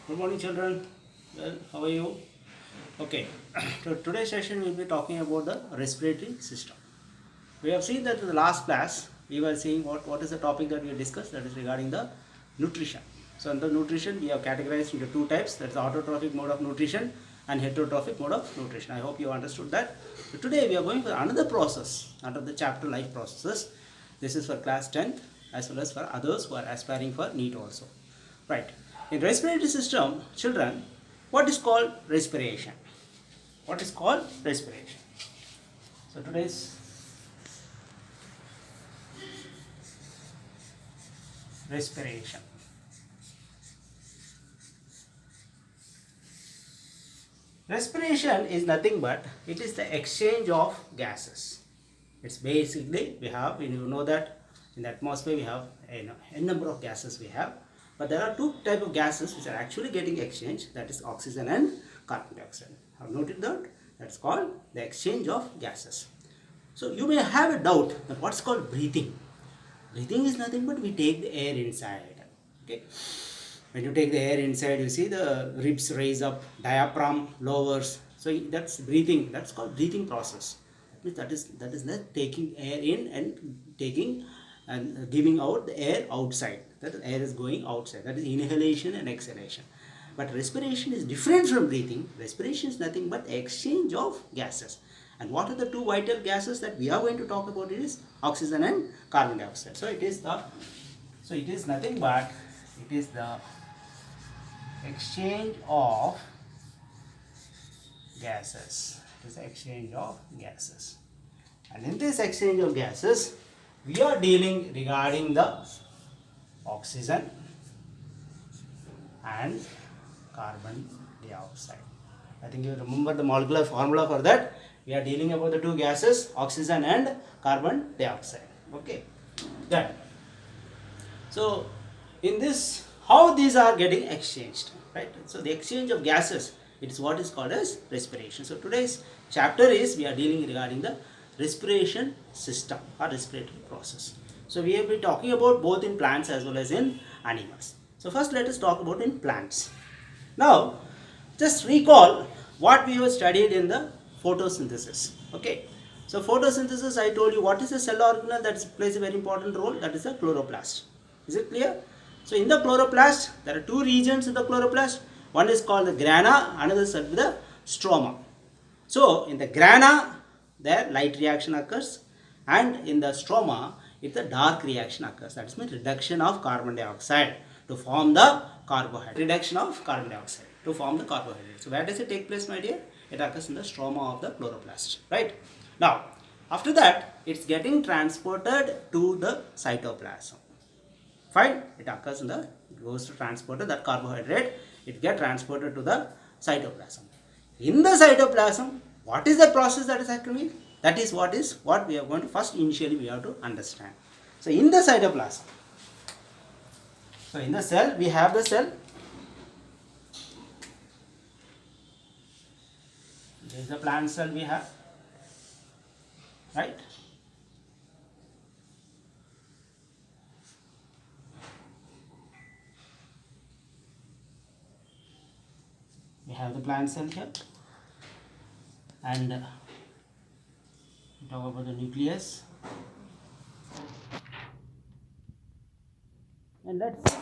Good morning, children. Well, how are you? Okay, so today's session we will be talking about the respiratory system. We have seen that in the last class we were seeing what is the topic that we discussed, that is regarding the nutrition. So in the nutrition we have categorized into two types, that is autotrophic mode of nutrition and heterotrophic mode of nutrition. I hope you understood that. So today we are going for another process under the chapter life processes. This is for class 10th as well as for others who are aspiring for NEET also. Right. In respiratory system, children, what is called respiration? What is called respiration? So today's respiration. Respiration is nothing but it is the exchange of gases. It's basically you know that in the atmosphere we have a number of gases we have, but there are two types of gases which are actually getting exchanged, that is oxygen and carbon dioxide. Have noted that? That's called the exchange of gases. So you may have a doubt that what's called breathing. Breathing is nothing but we take the air inside. Okay. When you take the air inside, you see the ribs raise up, diaphragm lowers. So that's breathing. That's called breathing process. That is not taking air in and taking and giving out the air outside. That air is going outside. That is inhalation and exhalation. But respiration is different from breathing. Respiration is nothing but exchange of gases. And what are the two vital gases that we are going to talk about? It is oxygen and carbon dioxide. So it is nothing but it is the exchange of gases. It is the exchange of gases. And in this exchange of gases, we are dealing regarding the oxygen and carbon dioxide. I think you remember the molecular formula for that. We are dealing about the two gases, oxygen and carbon dioxide. Okay. Then, so in this, how these are getting exchanged, right? So the exchange of gases, it is what is called as respiration. So today's chapter is we are dealing regarding the respiration system or respiratory process. So we have been talking about both in plants as well as in animals. So first let us talk about in plants. Now just recall what we have studied in the photosynthesis. Okay. So photosynthesis, I told you what is the cell organelle that plays a very important role, that is the chloroplast. Is it clear? So in the chloroplast, there are two regions in the chloroplast. One is called the grana, another is the stroma. So in the grana, there light reaction occurs, and in the stroma, it's a dark reaction occurs. That means reduction of carbon dioxide to form the carbohydrate. Reduction of carbon dioxide to form the carbohydrate. So where does it take place, my dear? It occurs in the stroma of the chloroplast. Right? Now, after that, it's getting transported to the cytoplasm. Fine? It occurs in the, it goes to transported, that carbohydrate, it gets transported to the cytoplasm. In the cytoplasm, what is the process that is happening? That is what we are going to first initially we have to understand. So in the cytoplasm, so in the cell, we have the cell. This is the plant cell we have, right? We have the plant cell here, and we talk about the nucleus. And let's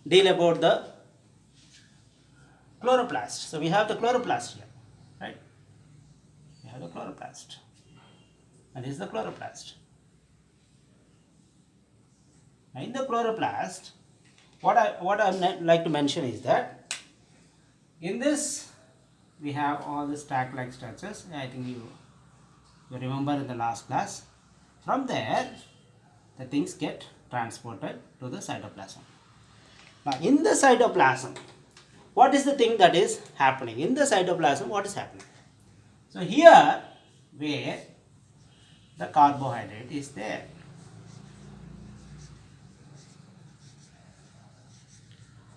deal about the chloroplast. So we have the chloroplast here, right? We have the chloroplast, and this is the chloroplast. Now in the chloroplast, what I like to mention is that in this we have all the stack-like structures. I think you remember in the last class. From there, the things get transported to the cytoplasm. Now in the cytoplasm, what is the thing that is happening? In the cytoplasm, what is happening? So here where the carbohydrate is there,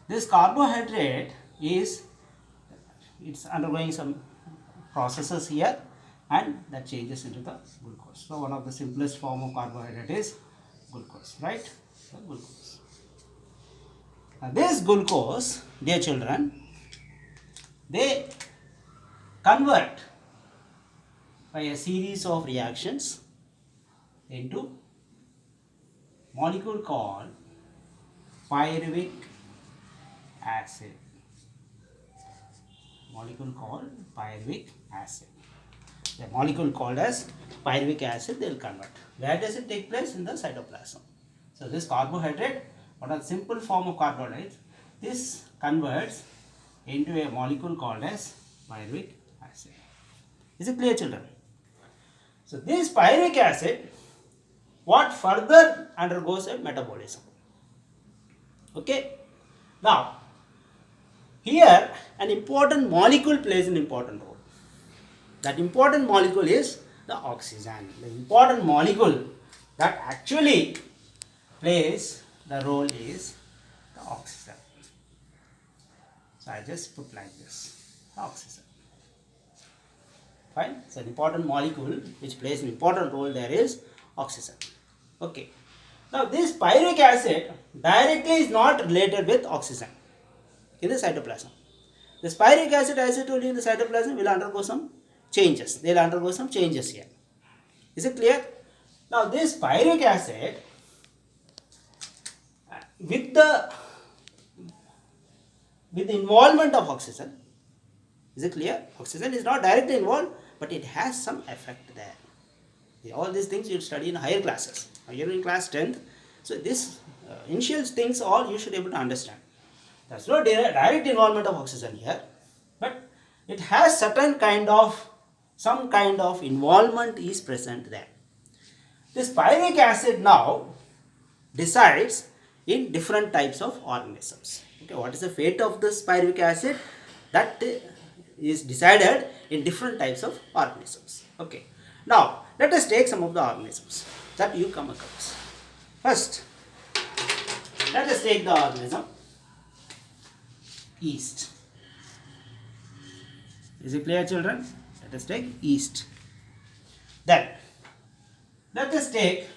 this carbohydrate is, it's undergoing some processes here, and that changes into the glucose. So one of the simplest form of carbohydrate is glucose, right? So glucose. Now this glucose, dear children, they convert by a series of reactions into molecule called pyruvic acid. Molecule called pyruvic acid. The molecule called as pyruvic acid they will convert. Where does it take place? In the cytoplasm. So this carbohydrate, what are the simple form of carbohydrates, this converts into a molecule called as pyruvic acid. Is it clear, children? So this pyruvic acid, what further undergoes a metabolism. Okay. Now, here an important molecule plays an important role. That important molecule is the oxygen. The important molecule that actually plays the role is the oxygen. So I just put like this, oxygen. Fine. So an important molecule which plays an important role there is oxygen. Okay. Now this pyruvic acid directly is not related with oxygen in the cytoplasm. This pyruvic acid, as I told you, in the cytoplasm will undergo some changes. They will undergo some changes here. Is it clear? Now this pyruvic acid with the involvement of oxygen, is it clear? Oxygen is not directly involved, but it has some effect there. All these things you will study in higher classes. You are in class 10th. So this initial things all you should be able to understand. There is no direct involvement of oxygen here, but it has certain kind of, some kind of involvement is present there. This pyruvic acid now decides in different types of organisms. Okay, what is the fate of this pyruvic acid? That is decided in different types of organisms. Okay. Now, let us take some of the organisms that you come across. First, let us take the organism yeast. Is it clear, children? Let us take yeast. Then, let us take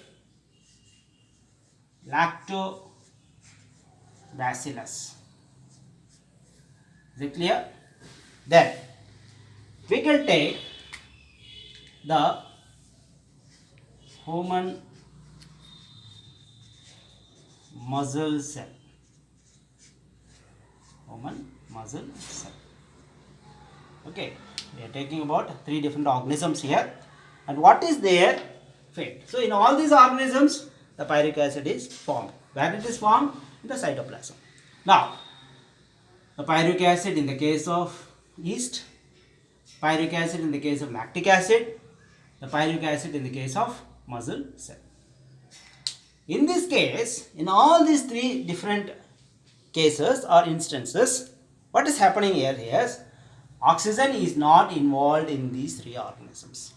lactobacillus. Is it clear? Then, we can take the human muscle cell. Human muscle cell. Okay, we are taking about 3 different organisms here. And what is their fate? So, in all these organisms, the pyruvic acid is formed. Where it is formed? In the cytoplasm. Now, the pyruvic acid in the case of yeast, pyruvic acid in the case of lactic acid, the pyruvic acid in the case of muscle cell. In this case, in all these 3 different cases or instances, what is happening here is oxygen is not involved in these 3 organisms.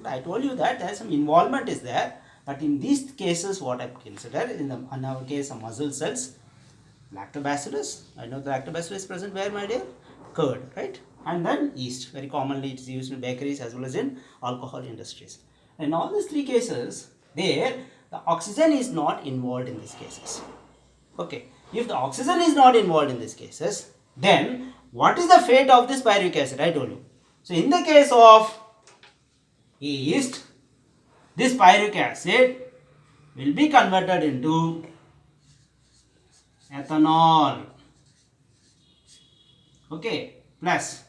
I told you that there is some involvement is there, but in these cases what I consider, in our case of muscle cells, lactobacillus, I know the lactobacillus is present where, my dear? Curd, right? And then yeast, very commonly it is used in bakeries as well as in alcohol industries. In all these 3 cases, there the oxygen is not involved in these cases. Okay, if the oxygen is not involved in these cases, then what is the fate of this pyruvic acid? I told you. So in the case of yeast, this pyruvic acid will be converted into ethanol. Okay, plus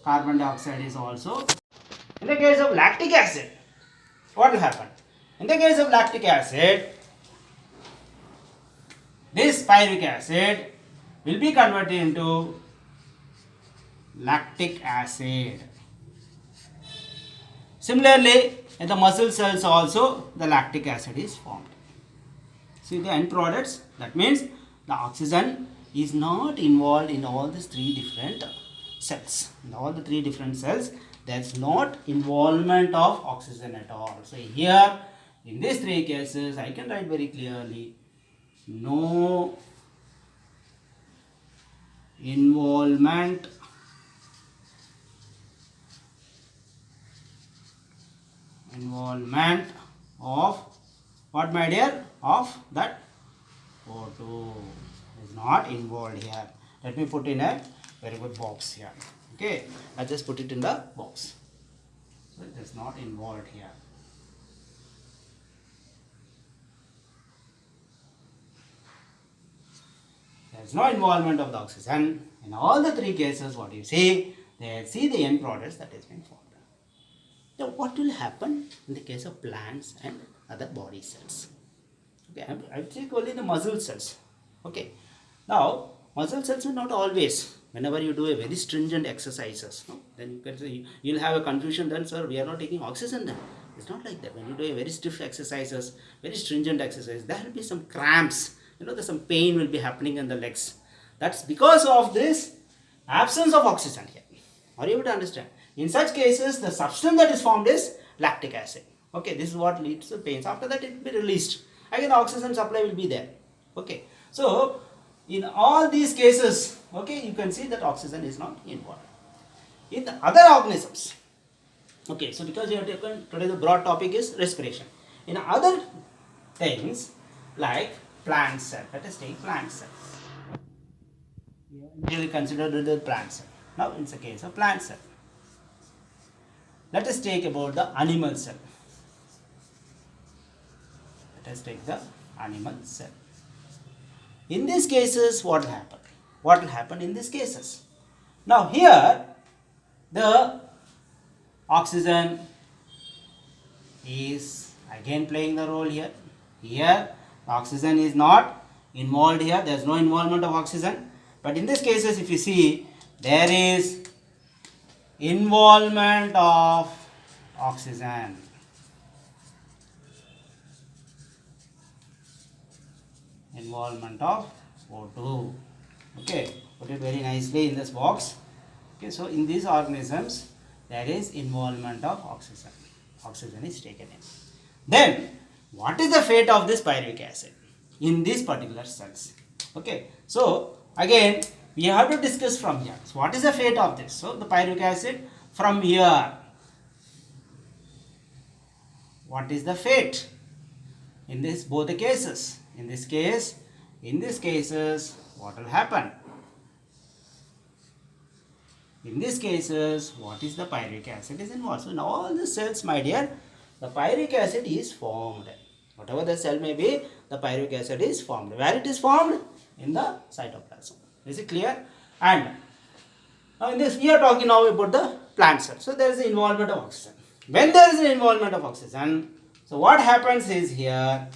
carbon dioxide is also. In the case of lactic acid, what will happen? In the case of lactic acid, this pyruvic acid will be converted into lactic acid. Similarly, in the muscle cells also the lactic acid is formed. See the end products, that means the oxygen is not involved in all these 3 different cells. In all the 3 different cells, there is not involvement of oxygen at all. So here in these 3 cases, I can write very clearly, no involvement of what, my dear? Of that O2 is not involved here. Let me put in a very good box here. Okay, I just put it in the box. So it is not involved here. There is no involvement of the oxygen. In all the three cases, what you see, they see the end products that has been formed. Now, what will happen in the case of plants and other body cells? Okay, I take only the muscle cells. Okay, now muscle cells will not always. Whenever you do a very stringent exercises, no, then you can say you'll have a confusion. Then, sir, we are not taking oxygen. Then it's not like that. When you do a very stiff exercises, very stringent exercise, there will be some cramps. There's some pain will be happening in the legs. That's because of this absence of oxygen here. Are you able to understand? In such cases, the substance that is formed is lactic acid. Okay, this is what leads to pains. After that, it will be released. Again, the oxygen supply will be there. Okay, so in all these cases, okay, you can see that oxygen is not involved. In the other organisms, okay, so because you have taken today the broad topic is respiration. In other things like plant cell, let us take plant cell. We have usually considered the plant cell. Now, in the case of plant cell, let us take about the animal cell. Let us take the animal cell. In these cases, what will happen? What will happen in these cases? Now, here the oxygen is again playing the role here. Here, the oxygen is not involved here. There is no involvement of oxygen. But in these cases, if you see, there is involvement of oxygen. Involvement of O2. Okay, put it very nicely in this box. Okay, so in these organisms, there is involvement of oxygen. Oxygen is taken in. Then, what is the fate of this pyruvic acid in these particular cells? Okay, so again, we have to discuss from here. So, what is the fate of this? So, the pyruvic acid from here. What is the fate in this both the cases? In this cases, what will happen? In these cases, what is the pyruvic acid is involved? So, in all the cells, my dear, the pyruvic acid is formed. Whatever the cell may be, the pyruvic acid is formed. Where it is formed? In the cytoplasm. Is it clear? And now in this, we are talking now about the plant cell. So, there is the involvement of oxygen. When there is an involvement of oxygen, so what happens is here,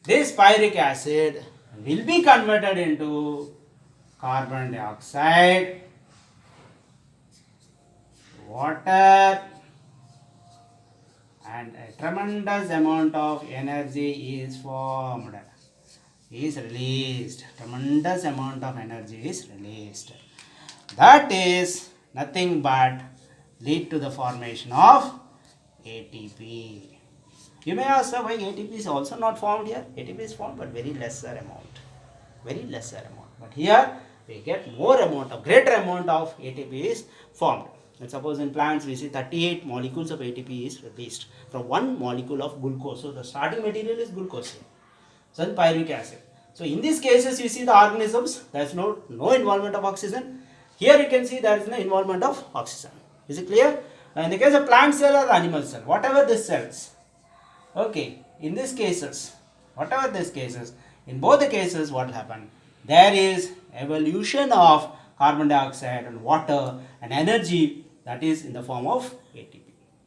this pyruvic acid will be converted into carbon dioxide, water, and a tremendous amount of energy is formed, is released. Tremendous amount of energy is released. That is nothing but lead to the formation of ATP. You may ask, why ATP is also not formed here? ATP is formed, but very lesser amount. Very lesser amount. But here we get more amount of, greater amount of ATP is formed. And suppose in plants we see 38 molecules of ATP is released from one molecule of glucose. So the starting material is glucose here. So the pyruvic acid. So in these cases you see the organisms, there is no involvement of oxygen. Here you can see there is no involvement of oxygen. Is it clear? Now in the case of plant cell or animal cell, whatever the cells, okay, in these cases, whatever these cases, in both the cases what will happen? There is evolution of carbon dioxide and water and energy that is in the form of ATP.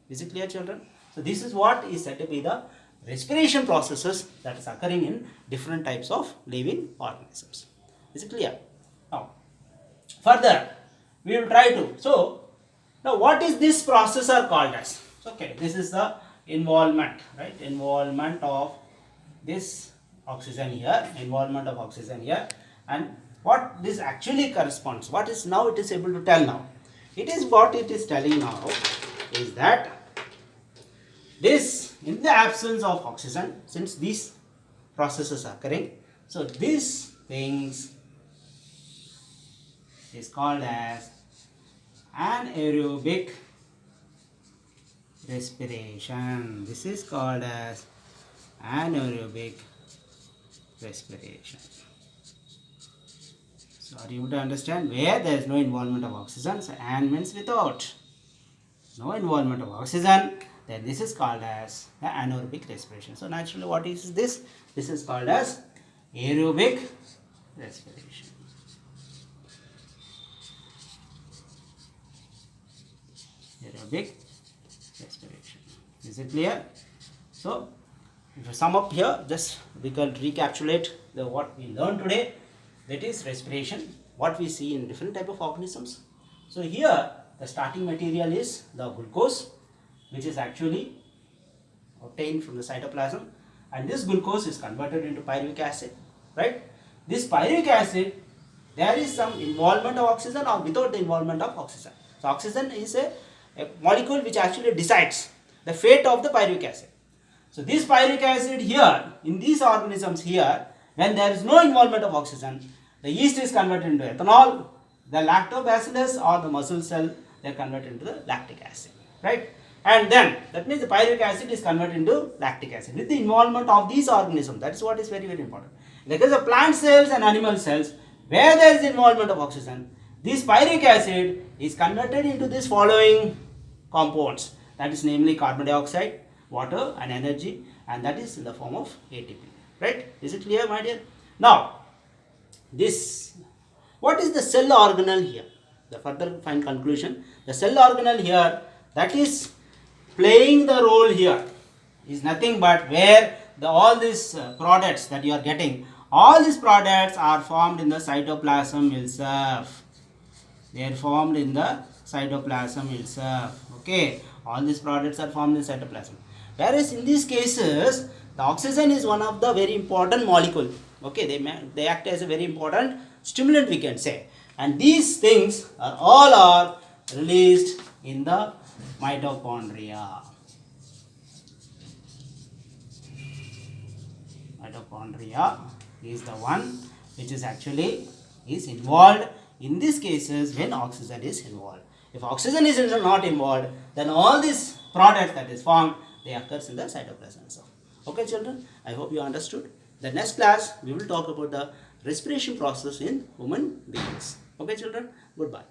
Is it clear, children? So this is what is said to be the respiration processes that is occurring in different types of living organisms. Is it clear? Now, further, we will try to. So, now what is this process are called as? Okay, this is the involvement, right? Involvement of this oxygen here, involvement of oxygen here, and what this actually corresponds, what is now it is able to tell now. It is what it is telling now is that this, in the absence of oxygen, since these processes are occurring, so these things is called as anaerobic respiration. This is called as anaerobic respiration. So So are you able to understand? Where there is no involvement of oxygen, so an means without. No involvement of oxygen, then this is called as the anaerobic respiration. So naturally, what is this? This is called as aerobic respiration. Aerobic respiration. Is it clear? So if you sum up here, just we can recapitulate what we learned today. That is respiration, what we see in different type of organisms. So here the starting material is the glucose, which is actually obtained from the cytoplasm, and this glucose is converted into pyruvic acid, right? This pyruvic acid, there is some involvement of oxygen or without the involvement of oxygen. So oxygen is a molecule which actually decides the fate of the pyruvic acid. So this pyruvic acid here, in these organisms here, when there is no involvement of oxygen, the yeast is converted into ethanol, the lactobacillus or the muscle cell, they are converted into the lactic acid, right? And then that means the pyruvic acid is converted into lactic acid with the involvement of these organisms. That is what is very, very important. In the case of plant cells and animal cells, where there is involvement of oxygen, this pyruvic acid is converted into these following compounds, that is namely carbon dioxide, water and energy, and that is in the form of ATP, right? Is it clear, my dear? Now what is the cell organelle here? The further fine conclusion, the cell organelle here, that is playing the role here, is nothing but where all these products that you are getting, all these products are formed in the cytoplasm itself. They are formed in the cytoplasm itself. Okay, all these products are formed in cytoplasm. Whereas in these cases, the oxygen is one of the very important molecule. Okay, they act as a very important stimulant, we can say, and these things are released in the mitochondria. Mitochondria is the one which is actually is involved in these cases when oxygen is involved. If oxygen is not involved, then all these products that is formed, they occurs in the cytoplasm itself. Okay, children, I hope you understood. The next class we will talk about the respiration process in human beings. Okay, children, goodbye.